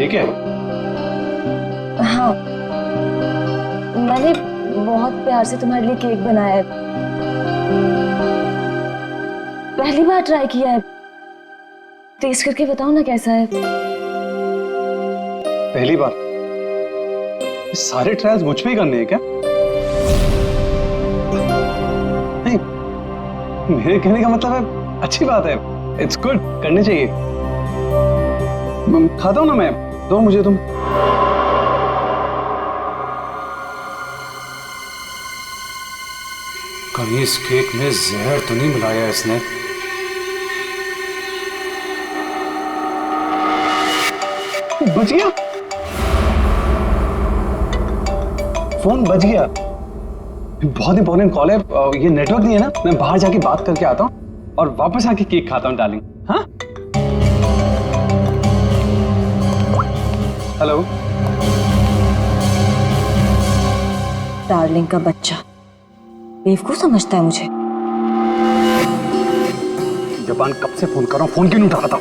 ठीक है? हाँ, मैंने बहुत प्यार से तुम्हारे लिए केक बनाया है। पहली बार ट्राई किया है, टेस्ट करके बताओ ना कैसा है। पहली बार? ये सारे ट्रायल्स मुझ पे ही करने हैं क्या? नहीं, मेरे कहने का मतलब है अच्छी बात है, इट्स गुड, करने चाहिए। खाता हूं ना मैं, दो मुझे तुम। कहीं इस केक में जहर तो नहीं मिलाया इसने? बच गया, फोन बच गया। बहुत इंपॉर्टेंट कॉल है, ये नेटवर्क नहीं है ना, मैं बाहर जाके बात करके आता हूँ और वापस आके केक खाता हूँ डार्लिंग। हाँ, हेलो। डार्लिंग का बच्चा बेवकूफ समझता है मुझे। जबान कब से फोन कर रहा हूँ, फोन क्यों नहीं उठा रहा था?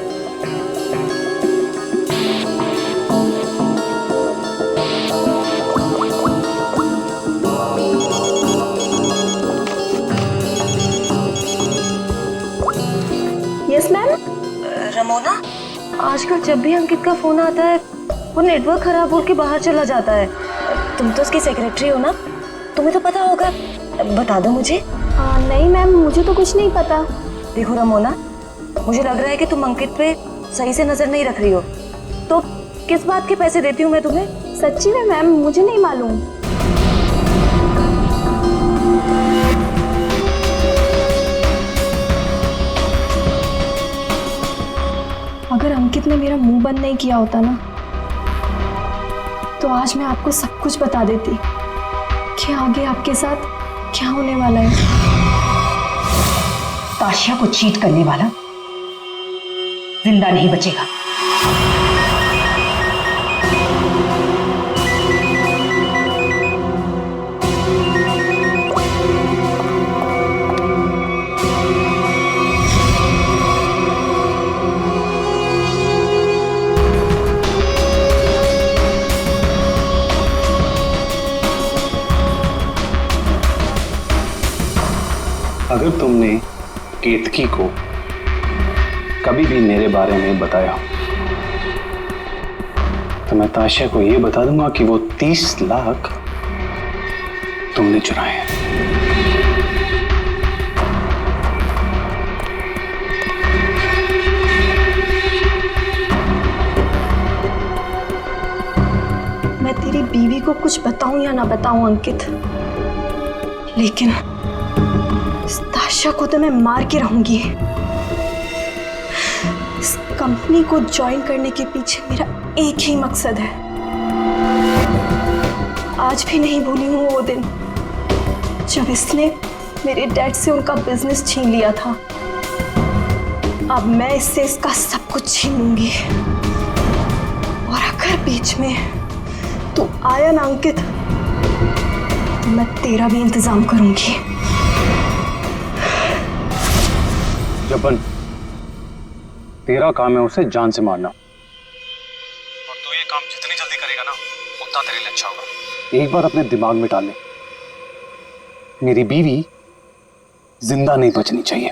Yes ma'am. रमोना, आजकल जब भी अंकित का फोन आता है वो नेटवर्क खराब बोल के बाहर चला जाता है। तुम तो उसकी सेक्रेटरी हो ना, तुम्हें तो पता होगा, बता दो मुझे। नहीं मैम, मुझे तो कुछ नहीं पता। देखो रमोना, मुझे लग रहा है कि तुम अंकित पे सही से नजर नहीं रख रही हो। तो किस बात के पैसे देती हूँ मैं तुम्हें? सच्ची में मैम, मुझे नहीं मालूम। अगर अंकित ने मेरा मुंह बंद नहीं किया होता ना, तो आज मैं आपको सब कुछ बता देती कि आगे आपके साथ क्या होने वाला है। ताशिया को चीट करने वाला जिंदा नहीं बचेगा। अगर तुमने केतकी को कभी भी मेरे बारे में बताया तो मैं ताशिया को यह बता दूंगा कि वो 30 लाख तुमने चुराए हैं। मैं तेरी बीवी को कुछ बताऊं या ना बताऊं अंकित, लेकिन इस ताशा को तो मैं मार के रहूंगी। इस कंपनी को ज्वाइन करने के पीछे मेरा एक ही मकसद है। आज भी नहीं भूली हूं वो दिन जब इसने मेरे डैड से उनका बिजनेस छीन लिया था। अब मैं इससे इसका सब कुछ छीन लूंगी। और अगर बीच में तू आया ना अंकित, तो मैं तेरा भी इंतजाम करूंगी। जबन, तेरा काम है उसे जान से मारना, और तू ये काम जितनी जल्दी करेगा ना उतना तेरे लिए अच्छा होगा। एक बार अपने दिमाग में डाल ले, मेरी बीवी जिंदा नहीं बचनी चाहिए।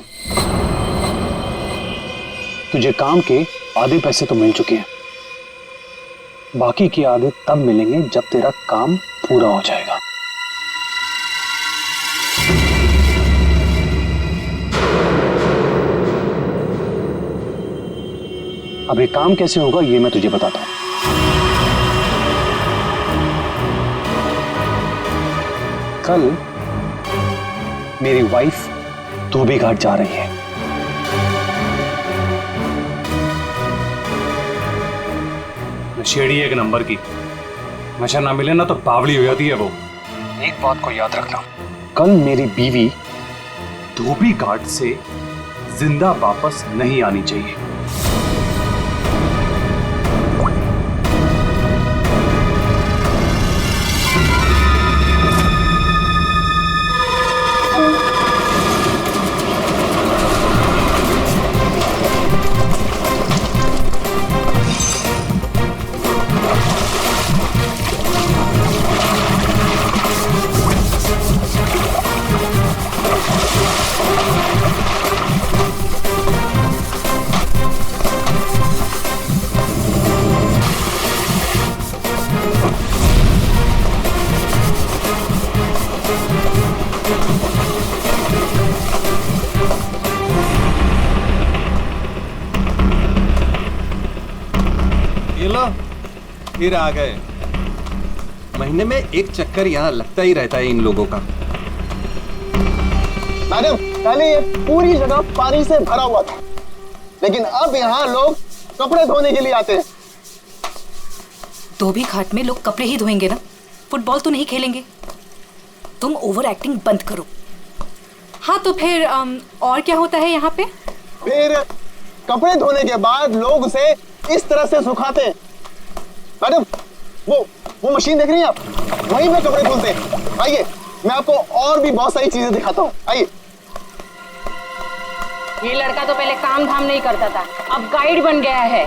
तुझे काम के आधे पैसे तो मिल चुके हैं, बाकी के आधे तब मिलेंगे जब तेरा काम पूरा हो जाएगा। अब ये काम कैसे होगा ये मैं तुझे बताता हूं। कल मेरी वाइफ धोबी घाट जा रही है। नशेड़ी एक नंबर की, नशा ना मिले ना तो बावली हो जाती है वो। एक बात को याद रखना, कल मेरी बीवी धोबी घाट से जिंदा वापस नहीं आनी चाहिए। ये लो, फिर आ गए। महीने में एक चक्कर यहाँ लगता ही रहता है इन लोगों का। मैडम, पहले ये पूरी जगह पानी से भरा हुआ था, लेकिन अब यहाँ लोग कपड़े धोने के लिए आते हैं। धोबी घाट में लोग कपड़े ही धोएंगे ना, फुटबॉल तो नहीं खेलेंगे। तुम ओवर एक्टिंग बंद करो। हाँ तो फिर और क्या होता है यहाँ पे? फिर कपड़े धोने के बाद लोग उसे इस तरह से सुखाते हैं। मैडम, वो मशीन देख रही हैं आप? वहीं पे कपड़े धुलते हैं। आइए, मैं आपको और भी बहुत सारी चीजें दिखाता हूँ। आइए। ये लड़का तो पहले काम धाम नहीं करता था, अब गाइड बन गया है।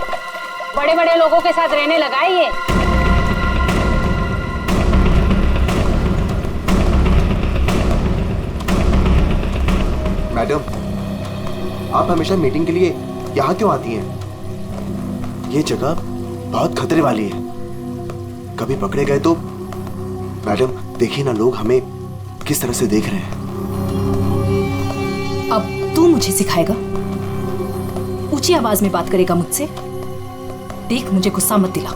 बड़े बड़े लोगों के साथ रहने लगा है ये। मैडम, आप हमेशा मीटिंग के लिए यहाँ क्यों आती हैं? ये जगह बहुत खतरे वाली है, कभी पकड़े गए तो। मैडम देखिए ना, लोग हमें किस तरह से देख रहे हैं। अब तू मुझे सिखाएगा? ऊंची आवाज में बात करेगा मुझसे? देख, मुझे गुस्सा मत दिला।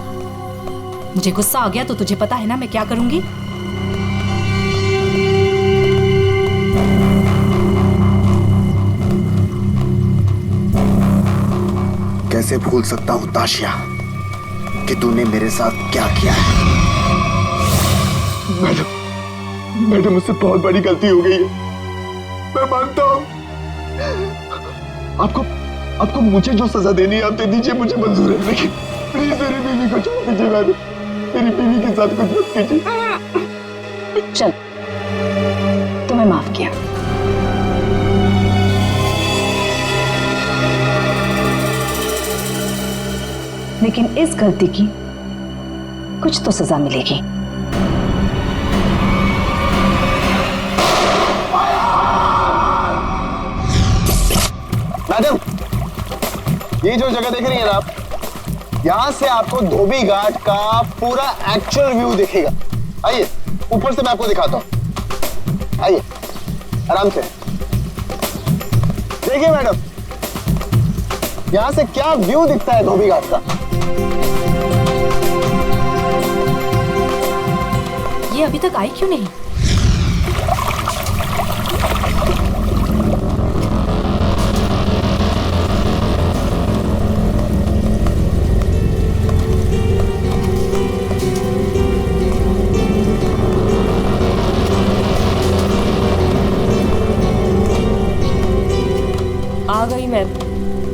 मुझे गुस्सा आ गया तो तुझे पता है ना मैं क्या करूंगी। कैसे भूल सकता हूँ ताशिया कि तूने मेरे साथ क्या किया है। मैडम मुझसे बहुत बड़ी गलती हो गई है, मैं मानता हूँ। आपको मुझे जो सजा देनी है आप दे दीजिए, मुझे मंजूर है, लेकिन प्लीज मेरी बीवी को छोड़ दीजिए। मैडम, मेरी बीवी के साथ कुछ मत कीजिए। चल, तुम्हें माफ किया। लेकिन इस गलती की कुछ तो सजा मिलेगी। मैडम, ये जो जगह देख रही हैं आप, यहाँ से आपको धोबी घाट का पूरा एक्चुअल व्यू दिखेगा। आइए, ऊपर से मैं आपको दिखाता हूँ। आइए, आराम से देखिए मैडम, यहाँ से क्या व्यू दिखता है धोबी घाट का। ये अभी तक आई क्यों नहीं? आ गई मैम।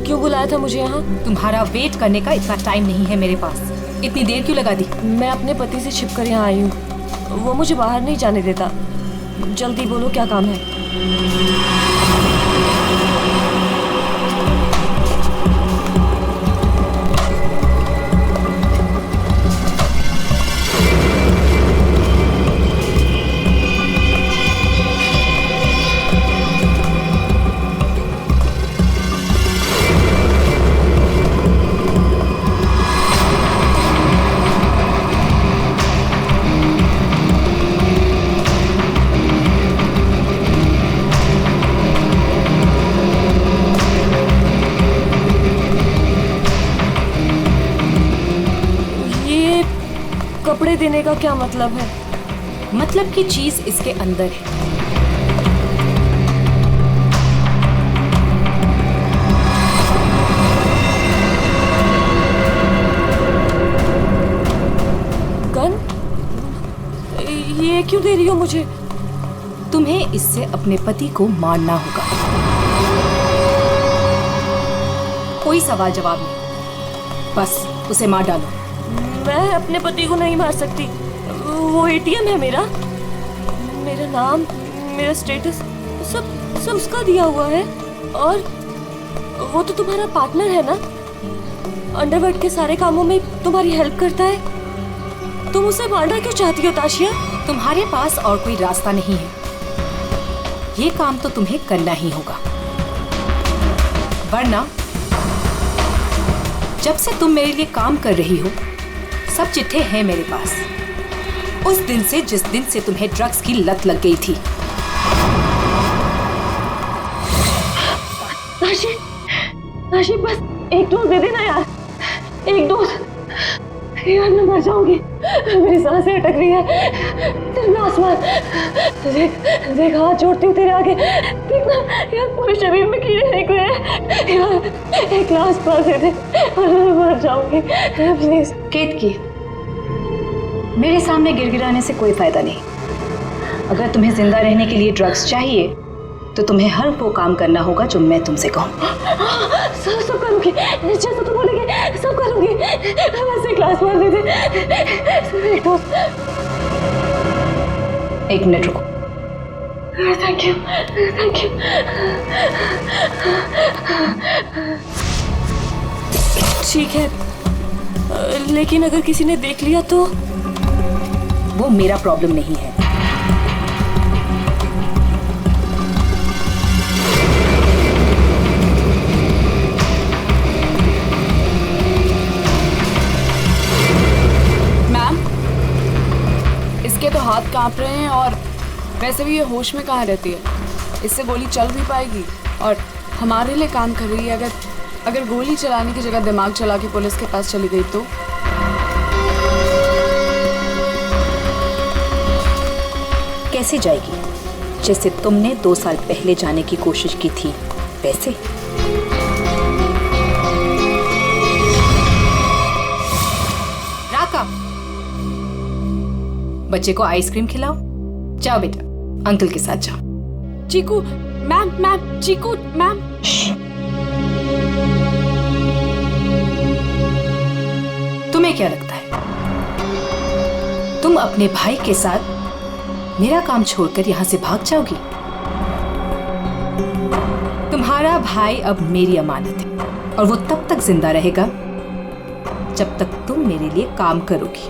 क्यों बुलाया था मुझे यहाँ? तुम्हारा वेट करने का इतना टाइम नहीं है मेरे पास। इतनी देर क्यों लगा दी? मैं अपने पति से छिपकर यहाँ आई हूँ, वो मुझे बाहर नहीं जाने देता। जल्दी बोलो, क्या काम है? कपड़े देने का क्या मतलब है? मतलब की चीज इसके अंदर है। गन? ये क्यों दे रही हो मुझे? तुम्हें इससे अपने पति को मारना होगा। कोई सवाल जवाब नहीं, बस उसे मार डालो। मैं अपने पति को नहीं मार सकती। वो एटीएम है मेरा, मेरा नाम, मेरा स्टेटस सब उसका दिया हुआ है। और वो तो तुम्हारा पार्टनर है ना, अंडरवर्ल्ड के सारे कामों में तुम्हारी हेल्प करता है। तुम उसे मारना क्यों चाहती हो ताशिया? तुम्हारे पास और कोई रास्ता नहीं है, ये काम तो तुम्हें करना ही होगा, वरना जब से तुम मेरे लिए काम कर रही हो सब चिट्ठे हैं मेरे पास, उस दिन से जिस दिन से तुम्हें ड्रग्स की लत लग गई थी। ताशी, ताशी बस एक डोज दे देना यार, एक डोज। यार मैं मर जाऊंगी, मेरी सांसें अटक रही है। तेरे आसमान देख हाथ जोड़ती हूँ तेरे आगे, देखना यार पूरे शरीर में कीड़े निकले हैं यार, एक ग्लास पास दे दे और मैं मर जाऊंगी प्लीज। केतकी, मेरे सामने गिड़गिड़ाने से कोई फायदा नहीं। अगर तुम्हें जिंदा रहने के लिए ड्रग्स चाहिए तो तुम्हें हर वो काम करना होगा जो मैं तुमसे कहूँ। सब करूंगी, जैसा तुम बोलेंगे सब करूंगी, वैसे क्लास मार दे दे। एक मिनट रुको। Thank you thank you. ठीक है, लेकिन अगर किसी ने देख लिया तो? वो मेरा प्रॉब्लम नहीं है। इसके तो हाथ कांप रहे हैं और वैसे भी ये होश में कहाँ रहती है। इससे गोली चल भी पाएगी और हमारे लिए काम कर रही है। अगर गोली चलाने की जगह दिमाग चला के पुलिस के पास चली गई तो? कैसे जाएगी? जैसे तुमने 2 साल पहले जाने की कोशिश की थी वैसे। राका, बच्चे को आइसक्रीम खिलाओ। जाओ बेटा, अंकल के साथ जाओ। चीकू मैम, चीकू मैम। तुम्हें क्या लगता है तुम अपने भाई के साथ मेरा काम छोड़कर यहां से भाग जाओगी? तुम्हारा भाई अब मेरी अमानत है और वो तब तक जिंदा रहेगा जब तक तुम मेरे लिए काम करोगी।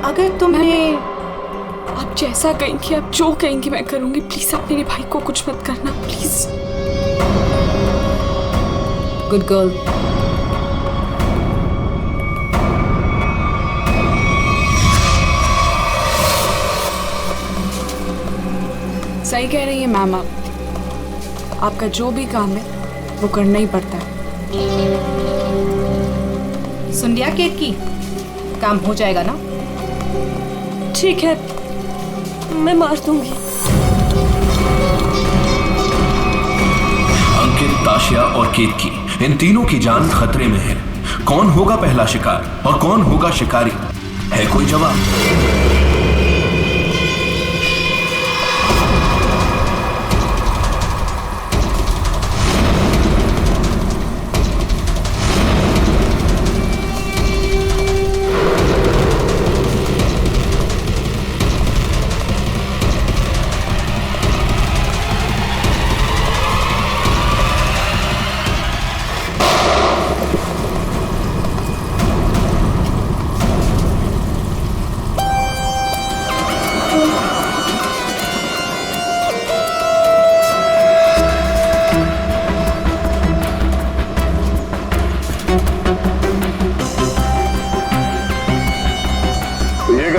अगर तुम्हें आप जैसा कहेंगी, आप जो कहेंगी मैं करूंगी। प्लीज आप मेरे भाई को कुछ मत करना प्लीज। Good girl. सही कह रही है मैम आप। आपका जो भी काम है वो करना ही पड़ता है। सुन लिया केतकी, काम हो जाएगा ना? ठीक है, मैं मार दूंगी। अंकित, ताशिया और केतकी, इन तीनों की जान खतरे में है। कौन होगा पहला शिकार और कौन होगा शिकारी? है कोई जवाब?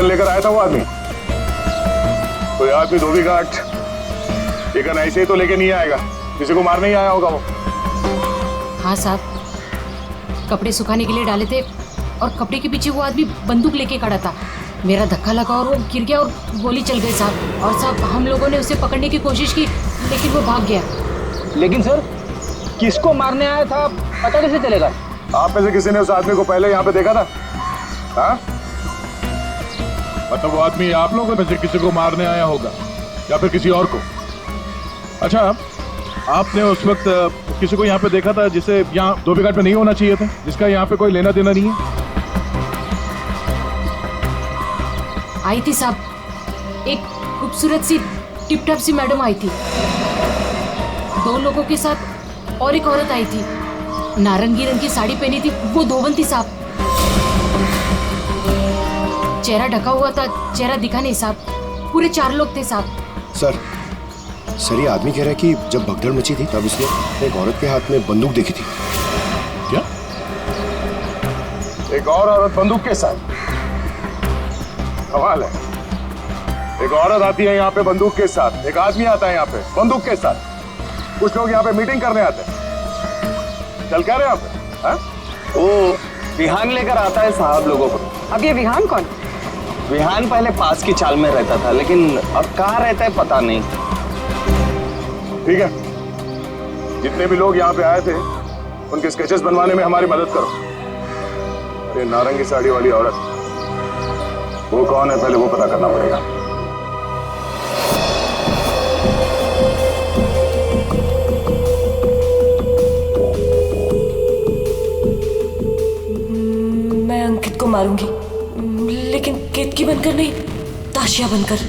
लेकर आया था वो आदमी। कोई आदमी धोबी घाट लेकिन ऐसे ही तो लेके नहीं आएगा, किसी को मारने ही आया होगा वो। हाँ साहब, कपड़े सुखाने के लिए डाले थे और कपड़े के पीछे वो आदमी बंदूक लेके खड़ा था। मेरा धक्का लगा और वो गिर गया और गोली चल गई साहब। और साहब हम लोगों ने उसे पकड़ने की कोशिश की लेकिन वो भाग गया। लेकिन सर, किसको मारने आया था पता कैसे चलेगा? आप में से किसी ने उस आदमी को पहले यहाँ पे देखा था? हाँ? मतलब वो आदमी आप लोगों में से किसी को मारने आया होगा या फिर किसी और को? अच्छा, आपने उस वक्त किसी को यहाँ पे देखा था जिसे यहाँ धोबी घाट पे नहीं होना चाहिए था, जिसका यहाँ पे कोई लेना देना नहीं है? आई थी साहब, एक खूबसूरत सी टिप टॉप सी मैडम आई थी, 2 लोगों के साथ और एक औरत आई थी, नारंगी रंग की साड़ी पहनी थी, वो धोबन थी साहब। चेहरा ढका हुआ था, चेहरा दिखा नहीं साहब। पूरे 4 लोग थे साहब। सर ये आदमी कह रहा है कि जब भगदड़ मची थी तब इसने एक औरत के हाथ में बंदूक देखी थी। क्या? एक और औरत बंदूक के साथ? कमाल है, एक औरत आती है यहाँ पे बंदूक के साथ, एक आदमी आता है यहाँ पे बंदूक के साथ। कुछ लोग यहाँ पे मीटिंग करने आते हैं। चल क्या रहे यहाँ पे? हाँ? ओ विहान लेकर आता है साहब लोगों को। अब ये विहान कौन? विहान पहले पास की चाल में रहता था, लेकिन अब कहाँ रहता है पता नहीं। ठीक है, जितने भी लोग यहाँ पे आए थे उनके स्केचेस बनवाने में हमारी मदद करो। अरे नारंगी साड़ी वाली औरत, वो कौन है पहले वो पता करना पड़ेगा। मैं अंकित को मारूंगी, लेकिन केतकी बनकर नहीं, ताशिया बनकर।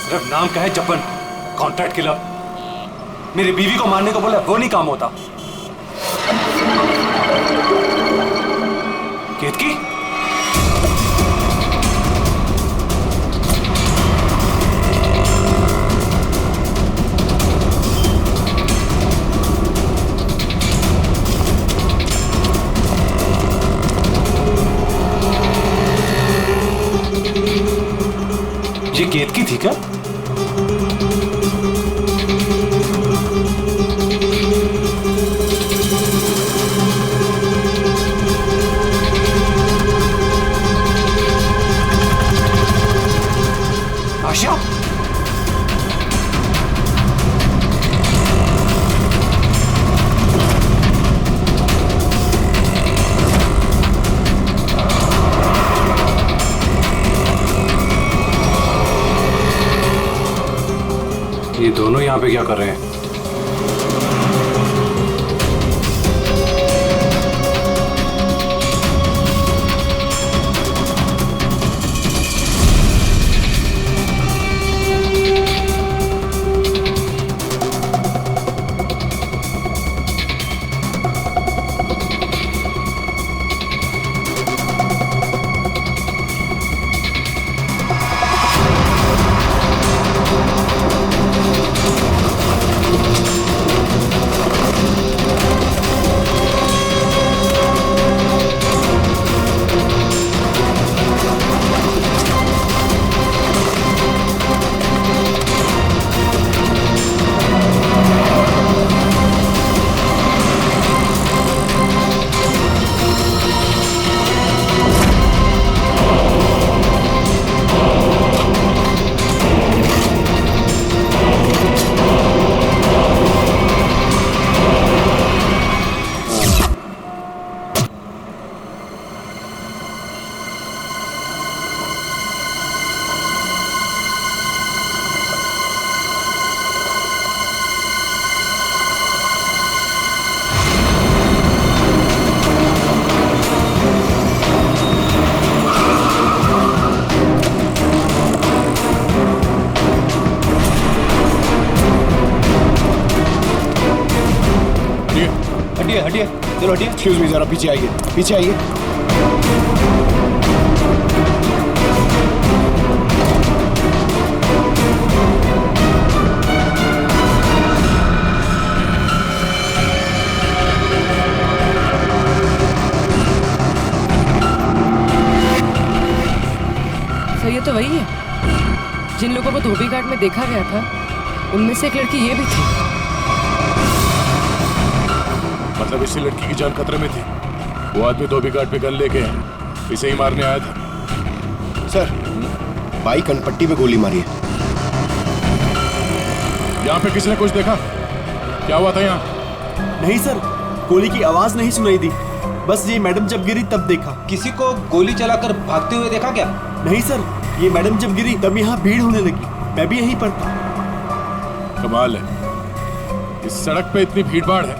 सिर्फ नाम का है जपन, कॉन्ट्रैक्ट किलर। मेरी बीवी को मारने को बोला वो नहीं काम होता। केतकी, ये केतकी थी क्या? आशिया, ये दोनों यहाँ पे क्या कर रहे हैं? हटिए, चलो हटिए। एक्सक्यूज मी, जरा पीछे आइए, पीछे आइए। सर ये तो वही है जिन लोगों को धोबी घाट में देखा गया था, उनमें से एक लड़की ये भी थी। मतलब इसी लड़की की जान खतरे में थी। वो आदमी धोबी घाट पे गन लेके इसे ही मारने आया था। सर, बाई कनपट्टी में गोली मारी है। यहाँ पे किसी ने कुछ देखा? क्या हुआ था यहाँ? नहीं सर, गोली की आवाज नहीं सुनाई दी, बस ये मैडम जब गिरी तब देखा। किसी को गोली चलाकर भागते हुए देखा क्या? नहीं सर, ये मैडम जब गिरी तब यहाँ भीड़ होने लगी, मैं भी यहीं पर था। कमाल है, इस सड़क पे इतनी भीड़ भाड़ है,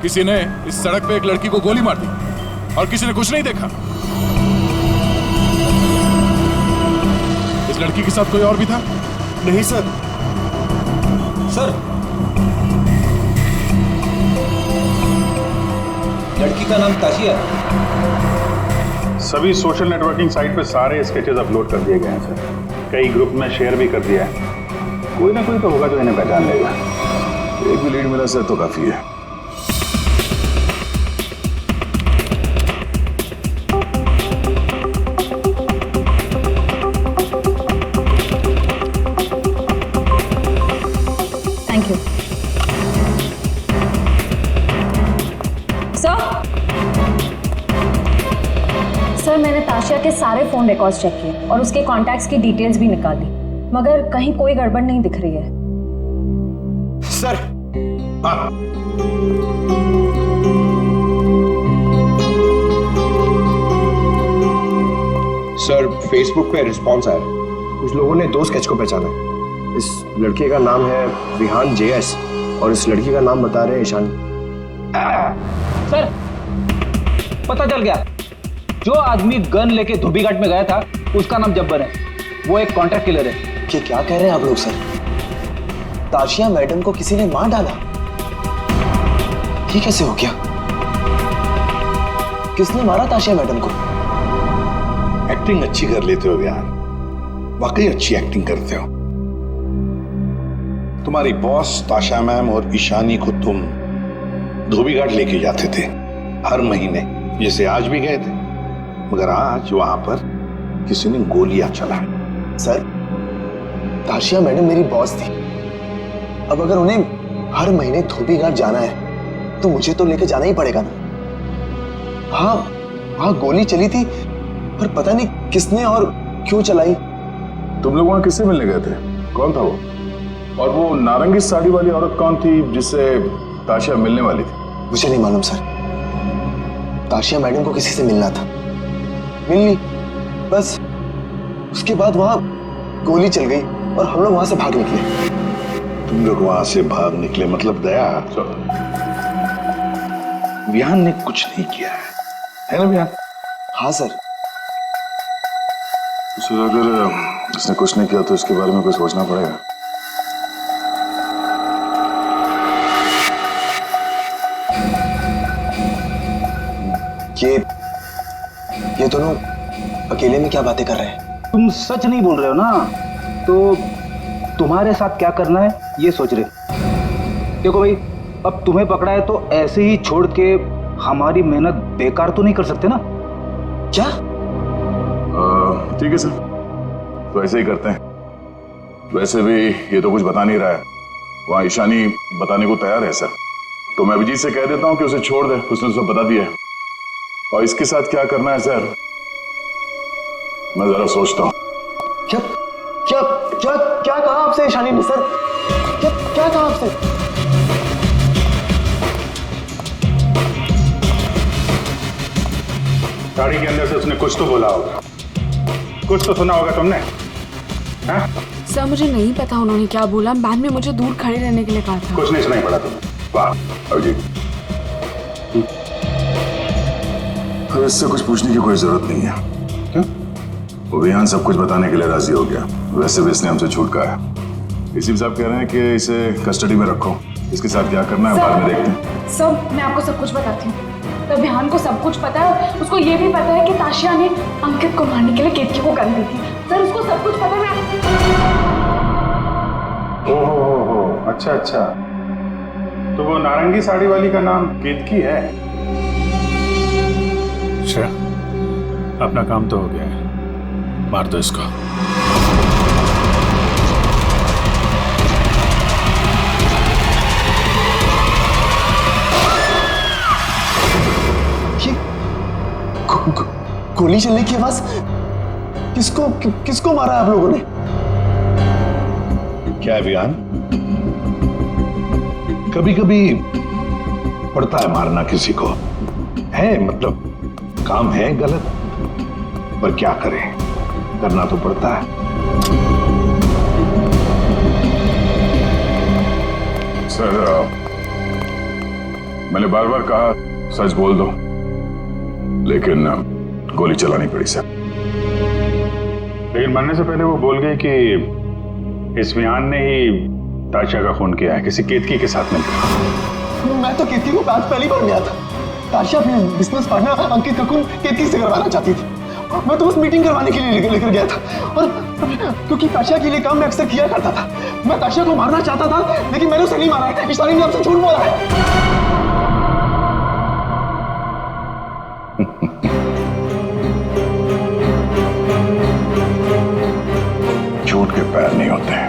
किसी ने इस सड़क पे एक लड़की को गोली मार दी और किसी ने कुछ नहीं देखा। इस लड़की के साथ कोई और भी था? नहीं सर। सर, लड़की का नाम ताशिया। सभी सोशल नेटवर्किंग साइट पे सारे स्केचेस अपलोड कर दिए गए हैं सर। कई ग्रुप में शेयर भी कर दिया है। कोई ना कोई तो होगा जो इन्हें पहचान लेगा। एक भी लीड मिला सर तो काफी है। थैंक यू सर, मैंने ताशिया के सारे फोन रिकॉर्ड्स चेक किए और उसके कॉन्टैक्ट्स की डिटेल्स भी निकाली, मगर कहीं कोई गड़बड़ नहीं दिख रही है। सर हाँ। सर फेसबुक पे रिस्पॉन्स आया। कुछ लोगों ने 2 स्केच को पहचाना है। इस लड़के का नाम है विहान JS और इस लड़की का नाम बता रहे हैं ईशानी। सर पता चल गया, जो आदमी गन लेके धोबीघाट में गया था उसका नाम जब्बर है। वो एक कॉन्ट्रैक्ट किलर है। ये क्या कह रहे हैं आप लोग सर? ताशिया मैडम को किसी ने मार डाला? ये कैसे हो गया? किसने मारा ताशिया मैडम को? एक्टिंग अच्छी कर लेते हो यार, वाकई अच्छी एक्टिंग करते हो। तुम्हारी बॉस ताशा मैम और ईशानी को तुम धोबीघाट लेके जाते थे हर महीने, जैसे आज भी गए थे, मगर आज वहां पर किसी ने गोलियां चलाई। सर ताशिया मैडम मेरी बॉस थी। अब अगर उन्हें हर महीने धोबीघाट जाना है तो मुझे तो लेके जाना ही पड़ेगा ना। हाँ वहां गोली चली थी, पर पता नहीं किसने और क्यों चलाई। तुम लोग वहां किससे मिलने गए थे? कौन था वो? और वो नारंगी साड़ी वाली औरत कौन थी जिससे ताशिया मिलने वाली थी? मुझे नहीं मालूम सर। ताशिया मैडम को किसी से मिलना था, मिल ली, बस उसके बाद वहां गोली चल गई और हम लोग वहां से भाग निकले। तुम लोग वहां से भाग निकले मतलब दया? विहान ने कुछ नहीं किया है ना विहान? हाँ सर। सर अगर इसने कुछ नहीं किया तो इसके बारे में कुछ सोचना पड़ेगा। ये दोनों अकेले में क्या बातें कर रहे हैं? तुम सच नहीं बोल रहे हो ना, तो तुम्हारे साथ क्या करना है ये सोच रहे। देखो भाई, अब तुम्हें पकड़ा है तो ऐसे ही छोड़ के हमारी मेहनत बेकार तो नहीं कर सकते ना? क्या? ठीक है सर, तो ऐसे ही करते हैं। वैसे भी ये तो कुछ बता नहीं रहा है, वहां ईशानी बताने को तैयार है सर, तो मैं अभिजीत से कह देता हूँ कि उसे छोड़ दे, उसने तो सब बता दिया है। और इसके साथ क्या करना है सर, मैं जरा सोचता हूँ। क्या क्या क्या क्या कहा आपसे ईशानी ने सर? क्या कहा आपसे? गाड़ी के अंदर से उसने कुछ तो बोला होगा, कुछ तो सुना होगा तुमने? हाँ? सर मुझे नहीं पता उन्होंने क्या बोला। मैम ने मुझे दूर खड़े रहने के लिए कहा था। कुछ नहीं सुनाई पड़ा तुम्हें? वाह अभिजीत, अब इससे कुछ पूछने की कोई जरूरत नहीं है। क्यों? वो विहान सब कुछ बताने के लिए राजी हो गया। वैसे भी इसने हमसे छूट कहा है। इसी साहब कह रहे हैं कि इसे कस्टडी में रखो, इसके साथ क्या करना है बाद में देखते हैं। सर मैं आपको सब कुछ बताती हूँ। तो विहान को सब कुछ पता है, उसको ये भी पता है कि ताशिया ने अंकित को मारने के लिए केतकी को गन दी थी। सर उसको सब कुछ पता है। ओहो, अच्छा अच्छा, तो वो नारंगी साड़ी वाली का नाम केतकी है? अच्छा, अपना काम तो हो गया है, मार दो इसको। गोली चलने की आवाज? किसको मारा आप लोगों ने? क्या है विहान, कभी कभी पड़ता है मारना किसी को, है मतलब काम है गलत, पर क्या करें, करना तो पड़ता है। सर मैंने बार बार कहा सच बोल दो, लेकिन गोली चलानी पड़ी सर। लेकिन मरने से पहले वो बोल गए कि इस विहान ने ही ताशिया का खून किया है, किसी केतकी के साथ मिलकर। मैं तो केतकी को आज पहली बार मिला था। ताशा अपने बिजनेस पार्टनर अंकित का खून केतकी से करवाना चाहती थी। मैं तो बस मीटिंग करवाने के लिए लेकर गया था, और क्योंकि ताशा के लिए काम मैं अक्सर किया करता था। मैं ताशा को मारना चाहता था, लेकिन मैंने उसे नहीं मारा है। ईशानी ने आपसे झूठ बोला है। झूठ के पैर नहीं होते।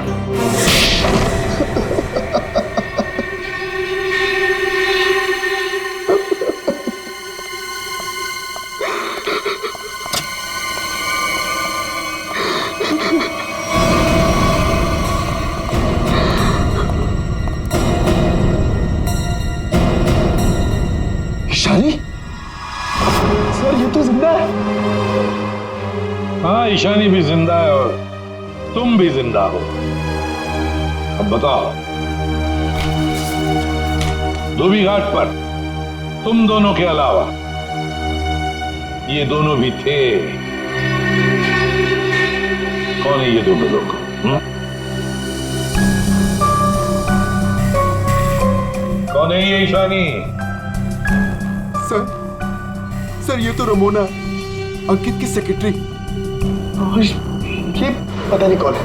ईशानी, सर ये तो जिंदा है। हाँ, ईशानी भी जिंदा है और तुम भी जिंदा हो। अब बताओ, धोबी घाट पर तुम दोनों के अलावा ये दोनों भी थे। कौन है ये दोनों लोग? कौन है ये ईशानी? सर ये तो रमोना, अंकित की सेक्रेटरी। ये पता नहीं कौन है।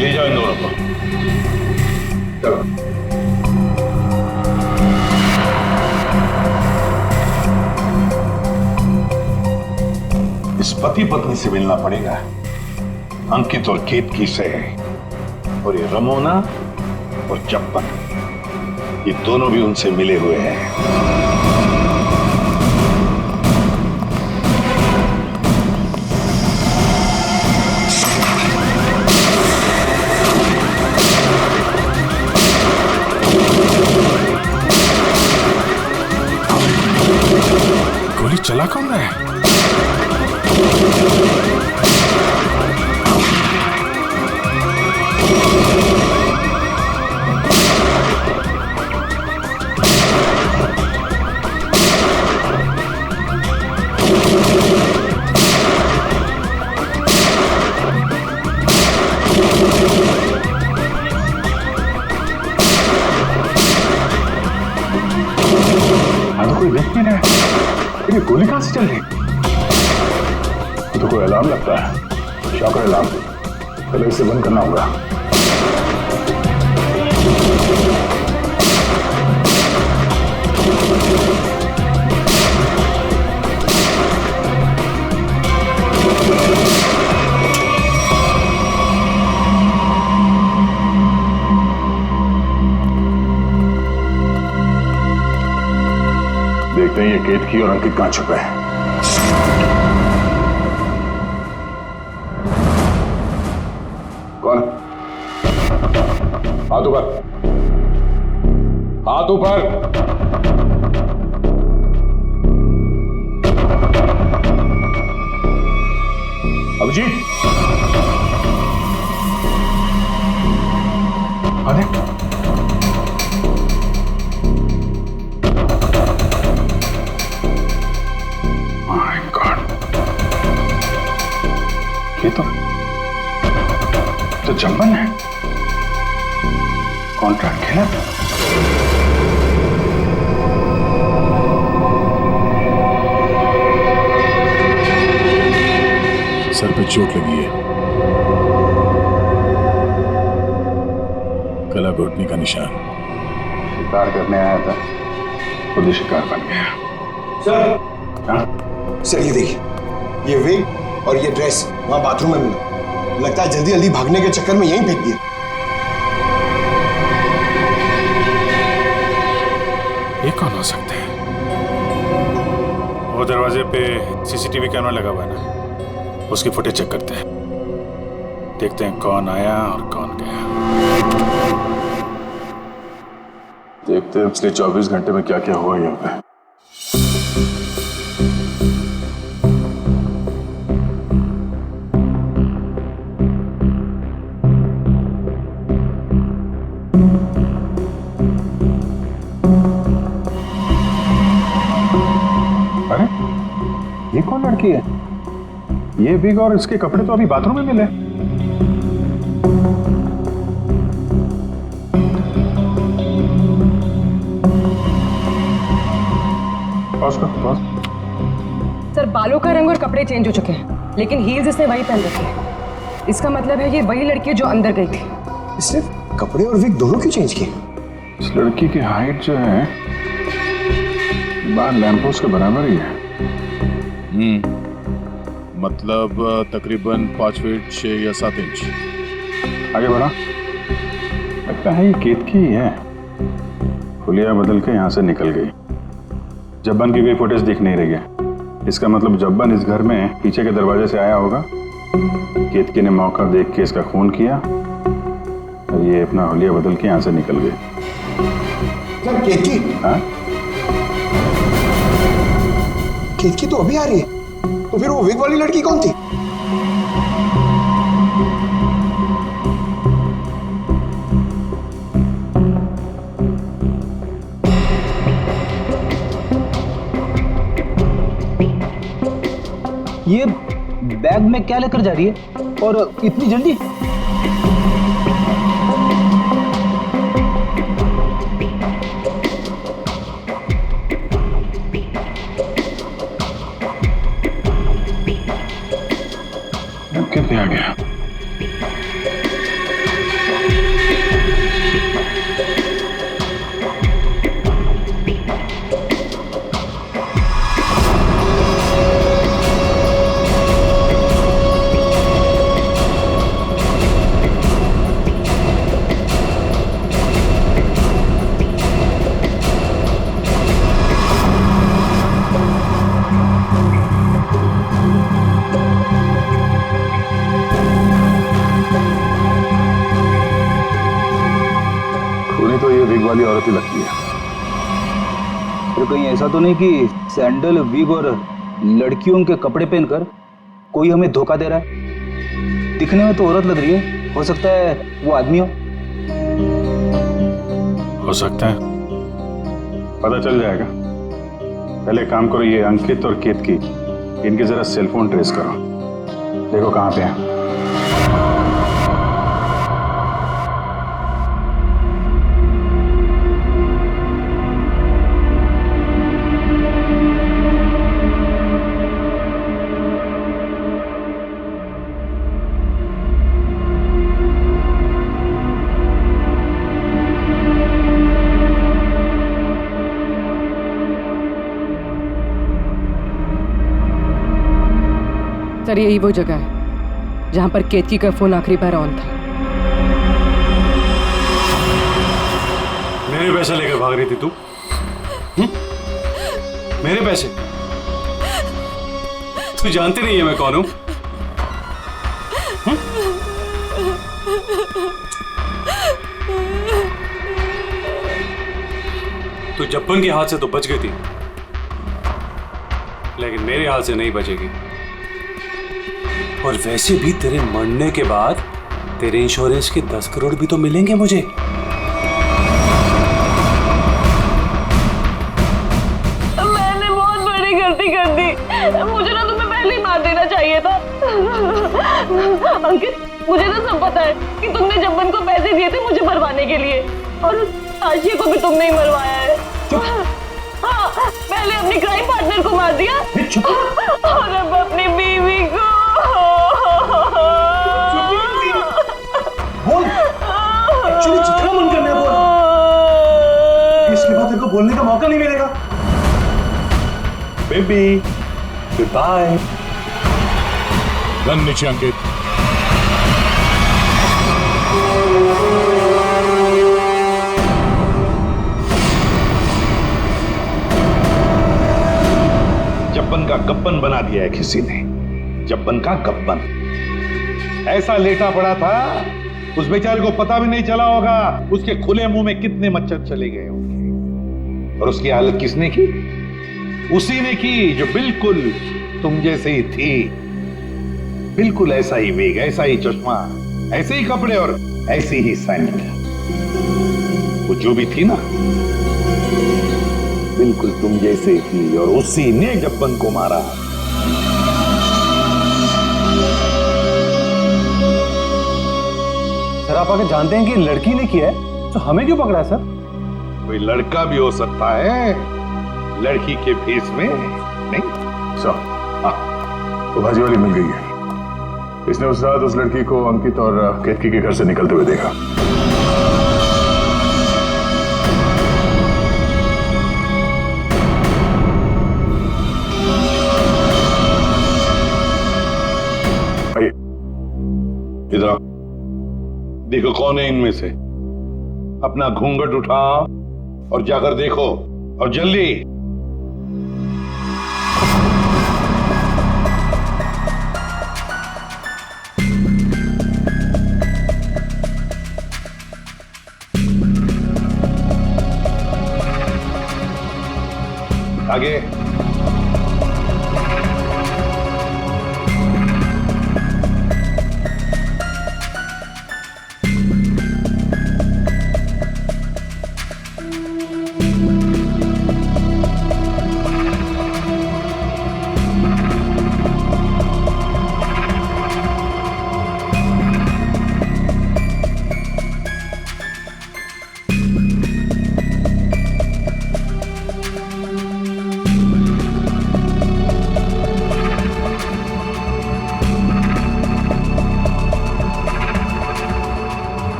ले जाओ इन दोनों को। चलो। इस पति पत्नी से मिलना पड़ेगा, अंकित और केतकी से। और ये रमोना और चप्पन, ये दोनों भी उनसे मिले हुए हैं। गोली चला कौन रहा है? कोई देख नहीं रहा है। ये गोली कहां से चल रही? तो कोई अलार्म लगता है, शॉकर अलार्म। पहले इसे बंद करना होगा। देखते हैं ये केतकी और अंकित कहां छुपे हैं। कौन? हाथ ऊपर, हाथ ऊपर। अभिजीत, अरे ये तो चंपन है। कॉन्ट्रैक्ट खेला था। सर पे चोट लगी है, गला घोटने का निशान। शिकार करने आया था, खुद ही शिकार बन गया। सर, हाँ? सर ये देखिए, ये विग और ये ड्रेस वहां बाथरूम में मिला। लगता है जल्दी जल्दी भागने के चक्कर में यहीं फेंक दिया। ये कौन हो सकते हैं? वो दरवाजे पे सीसीटीवी कैमरा लगा हुआ है ना, उसकी फुटेज चेक करते हैं। देखते हैं कौन आया और कौन गया। देखते हैं पिछले 24 घंटे में क्या क्या हुआ यहाँ पे। अरे ये कौन लड़की है? ये विग और इसके कपड़े तो अभी बाथरूम में मिले। पॉज कर, पॉज। सर बालों का रंग और कपड़े चेंज हो चुके हैं, लेकिन हील्स इसने वही पहन रखे हैं। इसका मतलब है ये वही लड़की है जो अंदर गई थी। इसने कपड़े और विग दोनों क्यों चेंज किए? इस लड़की की हाइट जो है बाहर लैंपोस के बराबर ही है। मतलब तकरीबन 5 फीट 6 या 7 इंच। आगे बढ़ा। लगता है ये केतकी ही है। हुलिया बदल के यहाँ से निकल गई। जब्बन की कोई फुटेज दिख नहीं रही है। इसका मतलब जब्बन इस घर में पीछे के दरवाजे से आया होगा। केतकी ने मौका देख के इसका खून किया और ये अपना हुलिया बदल के यहाँ से निकल गई। क्या केतकी? हाँ? केतकी तो अभी आ रही है, तो फिर वो विग वाली लड़की कौन थी? ये बैग में क्या लेकर जा रही है और इतनी जल्दी? कितने आ गया? तो ये विग वाली औरत ही लगती है। तो कहीं ऐसा तो नहीं कि सैंडल, विग और लड़कियों के कपड़े पहनकर कोई हमें धोखा दे रहा है? दिखने में तो औरत लग रही है, हो सकता है वो आदमी हो सकता है, पता चल जाएगा। पहले काम करो, ये अंकित और केतकी इनके जरा सेलफोन ट्रेस करो, देखो कहाँ पे है। सर यही वो जगह है जहां पर केतकी का फोन आखिरी बार ऑन था। मेरे पैसे लेकर भाग रही थी तू? मेरे पैसे? तू जानती नहीं है मैं कौन हूं? तू जब्बन के हाथ से तो बच गई थी, लेकिन मेरे हाथ से नहीं बचेगी। और वैसे भी तेरे मरने के बाद तेरे इंश्योरेंस के 10 करोड़ भी तो मिलेंगे मुझे। मैंने बहुत बड़ी गलती कर दी, मुझे ना तुम्हें पहले ही मार देना चाहिए था। अंकित, मुझे तो सब पता है कि तुमने जब्बन को पैसे दिए थे मुझे मरवाने के लिए, और उस आशिया को भी तुमने ही मरवाया है। हाँ, पहले अपनी क्राइम पार्टनर को मार दिया और अब अपनी बीवी को। बोल, एक्चुअली जितना मन करना है बोल, इसके बाद तेरे को बोलने का मौका नहीं मिलेगा। Baby, good bye. गन नीचे अंकित। जब्बन का गब्बन बना दिया है किसी ने, जब्बन का गब्बन। ऐसा लेटा पड़ा था, उस बेचारे को पता भी नहीं चला होगा उसके खुले मुंह में कितने मच्छर चले गए होंगे। और उसकी हालत किसने की? उसी ने की जो बिल्कुल तुम जैसे ही थी, बिल्कुल ऐसा ही वेग, ऐसा ही चश्मा, ऐसे ही कपड़े और ऐसी ही सैंडल। वो जो भी थी ना, बिल्कुल तुम जैसे थी, और उसी ने जब्बन को मारा। सर आप आगे जानते हैं कि लड़की ने किया है, तो हमें क्यों पकड़ा है सर? कोई लड़का भी हो सकता है, लड़की के भेस में नहीं। वो भाजी वाली मिल गई है। इसने उस रात उस लड़की को अंकित और केतकी के घर से निकलते हुए देखा। इधर देखो कौन है इनमें से। अपना घूंघट उठाओ और जाकर देखो, और जल्दी। आगे।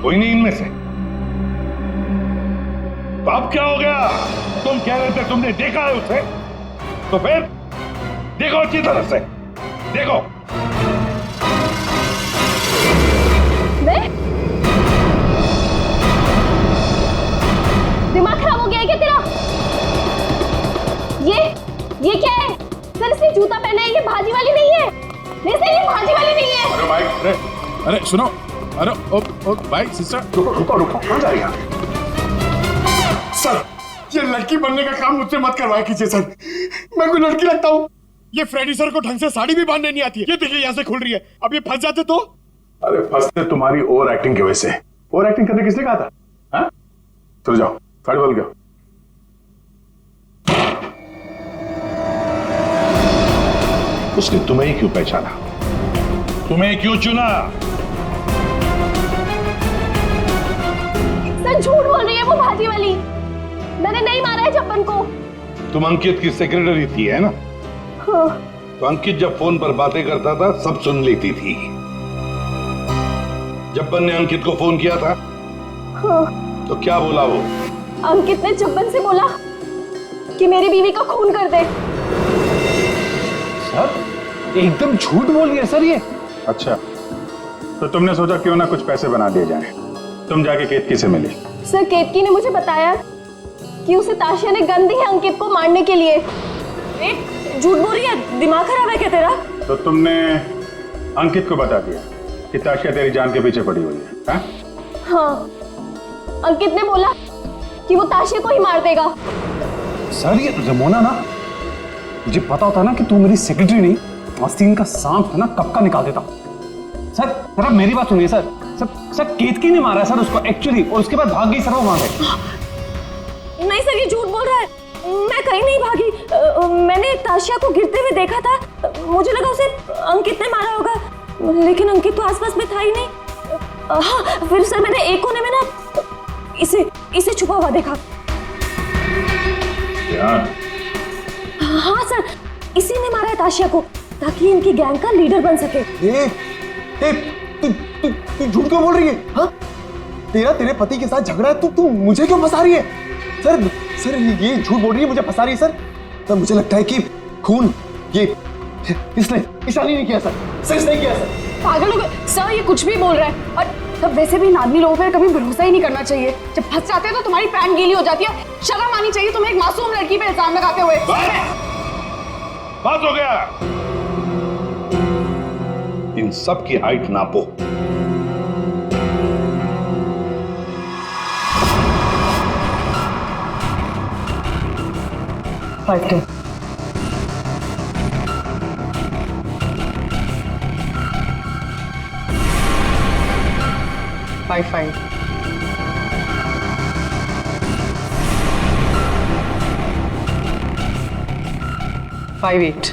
कोई नहीं इनमें से। तो अब क्या हो गया? तुम कह रहे थे तुमने देखा है उसे, तो फिर देखो अच्छी तरह से देखो। दिमाग खराब हो गया है क्या तेरा? ये क्या है? सर इसने जूता पहना है, ये भाजी वाली नहीं है। नहीं सर ये भाजी वाली नहीं है। अरे भाई, अरे सुनो, अरे ओ भाई सिस्टर, रुको कहाँ जा रही है? सर ये लड़की बनने का काम मुझसे मत करवाया कीजिए सर, मैं कोई लड़की लगता हूँ? ये फ्रेडी सर को ढंग से साड़ी भी बांधने नहीं आती है। ये देखिए यहाँ से खुल रही है, अब ये फंस जाते तो? अरे फंसते तुम्हारी ओवर एक्टिंग की वजह से। ओवर एक्टिंग करने किसने कहा था? हाँ? चलो जाओ, साड़ी बोल गया। उसने तुम्हें ही क्यों पहचाना? तुम्हें क्यों चुना? सर झूठ बोल रही है वो भाजी वाली, मैंने नहीं मारा है जब्बन को। तुम अंकित की सेक्रेटरी थी है ना? हाँ। तो अंकित जब फोन पर बातें करता था सब सुन लेती थी। जब्बन ने अंकित को फोन किया था? हाँ। तो क्या बोला वो? अंकित ने जब्बन से बोला कि मेरी बीवी का खून कर दे। सर एकदम झूठ बोल रही है सर ये। अच्छा, तो तुमने सोचा क्यों ना कुछ पैसे बना दिए जाए। तुम जाके केतकी से मिली। सर केतकी ने मुझे बताया कि उसे ताशिया ने गन दी है अंकित को मारने के लिए। झूठ बोल रही है, दिमाग खराब है क्या तेरा? तो तुमने अंकित को बता दिया कि ताशिया तेरी जान के पीछे पड़ी हुई है? हाँ, अंकित ने बोला कि वो ताशिया को ही मार देगा। सर ये रमोना ना, मुझे पता होता ना कि तू मेरी सेक्रेटरी नहीं, आस्तीन का सांप है ना, कब का निकाल देता। सर अब मेरी बात सुनिए सर। सर केतकी ने मारा सर उसको एक्चुअली, और उसके बाद भाग गई सर वो वहां से। नहीं सर ये झूठ बोल रहा है, मैं कहीं नहीं भागी। मैंने ताशिया को गिरते हुए देखा था, मुझे लगा उसे अंकित ने मारा होगा, लेकिन अंकित तो आसपास में था ही नहीं। हाँ फिर सर मैंने एक कोने में ना इसे छुपा हुआ देखा। हाँ सर इसी ने मारा है ताशिया को, ताकि इनकी गैंग का लीडर बन सके। तू झूठ क्यों बोल रही है? हाँ तेरे पति के साथ झगड़ा है, तू मुझे क्यों फंसा रही है? सर ये झूठ बोल रही है, मुझे फंसा रही है सर। मुझे लगता है कि खून ये इसने ईशानी ने किया सर इसने किया सर। पागल हो गए सर, ये कुछ भी बोल रहा है। और तब वैसे भी नादनी लोगों पर कभी भरोसा ही नहीं करना चाहिए। जब फंस जाते हैं तो तुम्हारी पैंट गीली हो जाती है। शर्म आनी चाहिए तुम्हें एक मासूम लड़की पे इल्जाम लगाते हुए। बात हो गया। इन सब की हाइट नापो। 5-5 5-8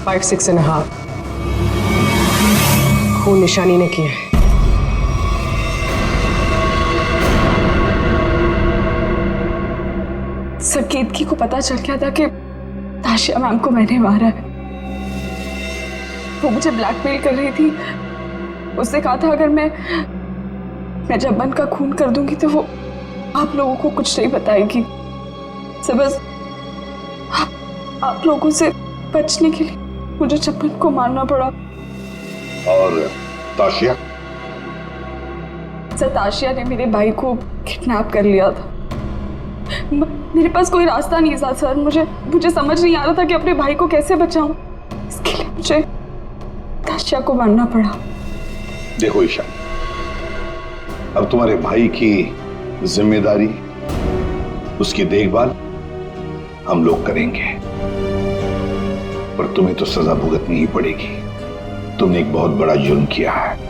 5-6.5 खून निशानी ने किया है। सर केतकी को पता चल गया था कि ताशिया मैम को मैंने मारा है। वो मुझे ब्लैकमेल कर रही थी। उसने कहा था अगर मैं जब्बन का खून कर दूंगी तो वो आप लोगों को कुछ नहीं बताएगी। सर बस आप लोगों से बचने के लिए मुझे जब्बन को मारना पड़ा। और ताशिया? सर ताशिया ने मेरे भाई को किडनैप कर लिया था। मेरे पास कोई रास्ता नहीं था सर। मुझे समझ नहीं आ रहा था कि अपने भाई को कैसे बचाऊं। इसके लिए मुझे ताशिया को मारना पड़ा। देखो ईशा, अब तुम्हारे भाई की जिम्मेदारी, उसकी देखभाल हम लोग करेंगे, पर तुम्हें तो सजा भुगतनी ही पड़ेगी। तुमने एक बहुत बड़ा जुर्म किया है।